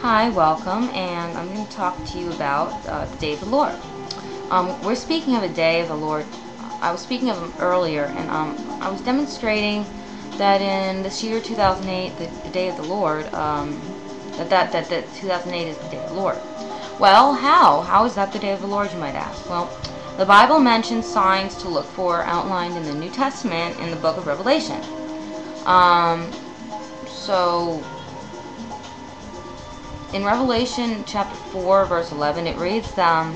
Hi, welcome, and I'm going to talk to you about the Day of the Lord. We're speaking of a Day of the Lord. I was speaking of them earlier, and I was demonstrating that in this year 2008, the Day of the Lord, that 2008 is the Day of the Lord. Well, how? How is that the Day of the Lord, you might ask? Well, the Bible mentions signs to look for outlined in the New Testament in the book of Revelation. So in Revelation chapter 4, verse 11, it reads, Thou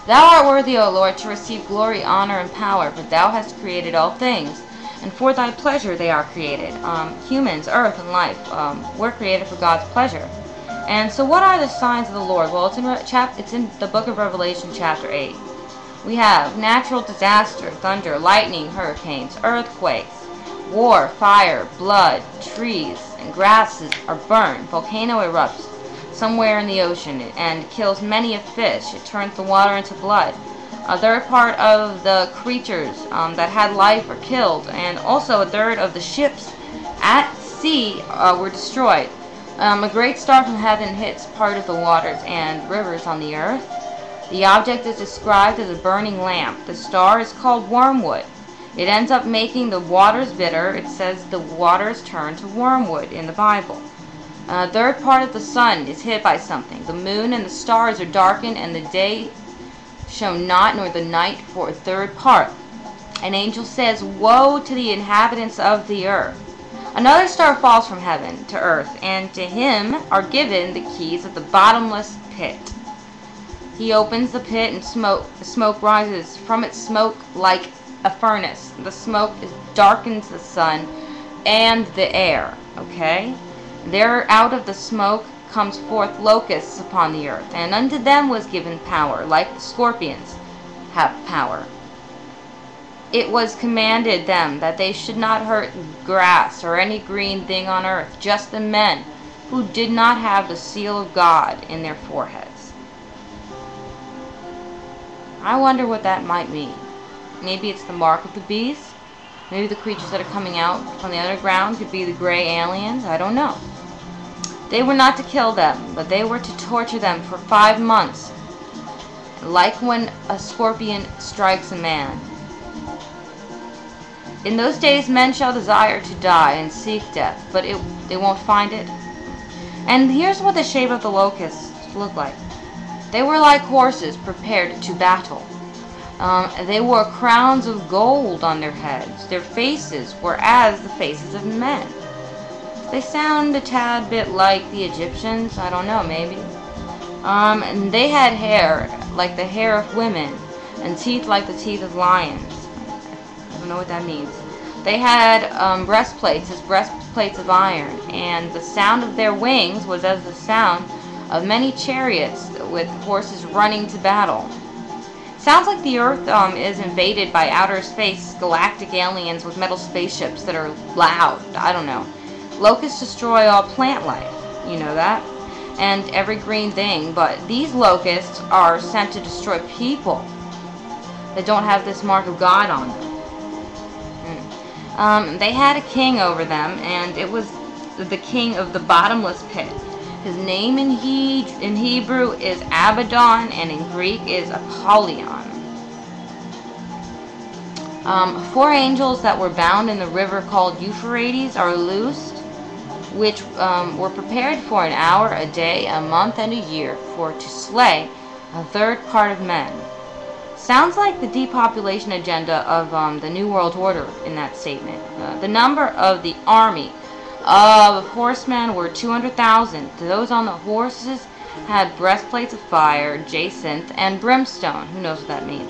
art worthy, O Lord, to receive glory, honor, and power, for Thou hast created all things, and for Thy pleasure they are created. Humans, earth, and life were created for God's pleasure. And so what are the signs of the Lord? Well, it's in the book of Revelation chapter 8. We have natural disaster, thunder, lightning, hurricanes, earthquakes, war, fire, blood, trees and grasses are burned, volcano erupts somewhere in the ocean and kills many a fish. It turns the water into blood. A third part of the creatures that had life are killed, and also a third of the ships at sea were destroyed. A great star from heaven hits part of the waters and rivers on the earth. The object is described as a burning lamp. The star is called wormwood. It ends up making the waters bitter. It says the waters turn to wormwood in the Bible. A third part of the sun is hit by something. The moon and the stars are darkened, and the day shone not, nor the night for a third part. An angel says, Woe to the inhabitants of the earth. Another star falls from heaven to earth, and to him are given the keys of the bottomless pit. He opens the pit, and the smoke rises from its smoke like a furnace. The smoke darkens the sun and the air. Okay? There out of the smoke comes forth locusts upon the earth, and unto them was given power, like the scorpions have power. It was commanded them that they should not hurt grass or any green thing on earth, just the men who did not have the seal of God in their foreheads. I wonder what that might mean. Maybe it's the mark of the beast. Maybe the creatures that are coming out from the underground could be the gray aliens. I don't know. They were not to kill them, but they were to torture them for 5 months, like when a scorpion strikes a man. In those days men shall desire to die and seek death, but they won't find it. And here's what the shape of the locusts looked like. They were like horses prepared to battle. They wore crowns of gold on their heads. Their faces were as the faces of men. They sound a tad bit like the Egyptians. I don't know, maybe. And they had hair like the hair of women, and teeth like the teeth of lions. I don't know what that means. They had breastplates as breastplates of iron, and the sound of their wings was as the sound of many chariots with horses running to battle. Sounds like the Earth is invaded by outer space galactic aliens with metal spaceships that are loud. I don't know. Locusts destroy all plant life. You know that? And every green thing. But these locusts are sent to destroy people that don't have this mark of God on them. They had a king over them, and it was the king of the bottomless pit. His name in Hebrew is Abaddon, and in Greek is Apollyon. 4 angels that were bound in the river called Euphrates are loosed, which were prepared for an hour, a day, a month, and a year, for to slay a third part of men. Sounds like the depopulation agenda of the New World Order in that statement. The number of the army of horsemen were 200,000. Those on the horses had breastplates of fire, jacinth, and brimstone. Who knows what that means?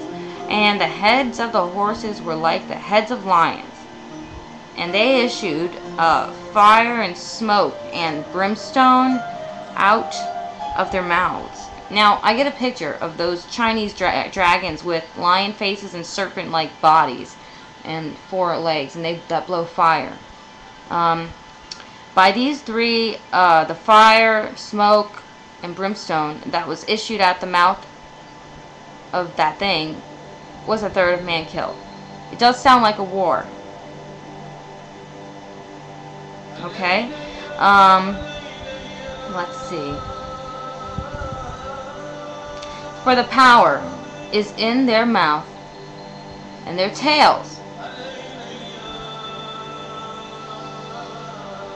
And the heads of the horses were like the heads of lions. And they issued fire and smoke and brimstone out of their mouths. Now, I get a picture of those Chinese dragons with lion faces and serpent-like bodies and 4 legs, and that blow fire. By these 3, the fire, smoke, and brimstone that was issued at the mouth of that thing was a third of man killed. It does sound like a war. Okay? Let's see. For the power is in their mouth and their tails.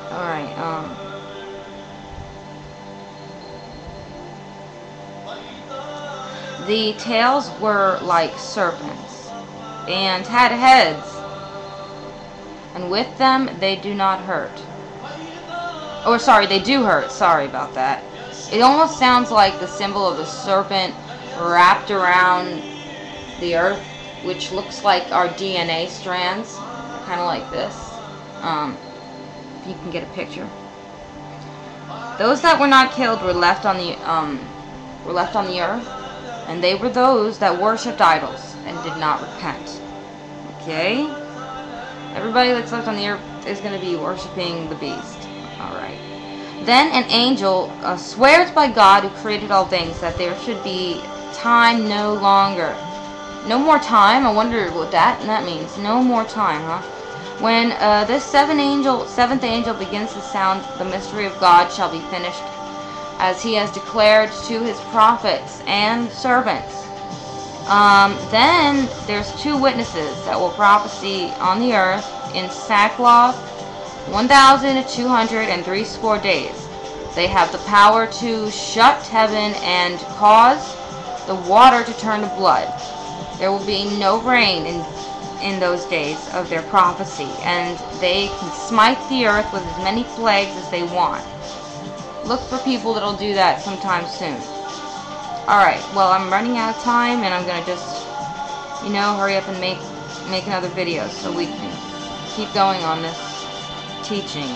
Alright, the tails were like serpents, and had heads, and with them they do not hurt. Oh, sorry, they do hurt. Sorry about that. It almost sounds like the symbol of a serpent wrapped around the earth, which looks like our DNA strands, kind of like this. If you can get a picture. Those that were not killed were left on the earth, and they were those that worshipped idols and did not repent. Okay? Everybody that's left on the earth is going to be worshiping the beast. Alright. Then an angel swears by God who created all things that there should be time no longer. No more time? I wonder what that means. No more time, huh? When this seventh angel begins to sound, the mystery of God shall be finished, as he has declared to his prophets and servants. Then there's 2 witnesses that will prophesy on the earth in sackcloth 1,260 days. They have the power to shut heaven and cause the water to turn to blood. There will be no rain in those days of their prophecy, and they can smite the earth with as many plagues as they want. Look for people that'll do that sometime soon. Alright, well, I'm running out of time, and I'm going to just, hurry up and make another video so we can keep going on this teaching.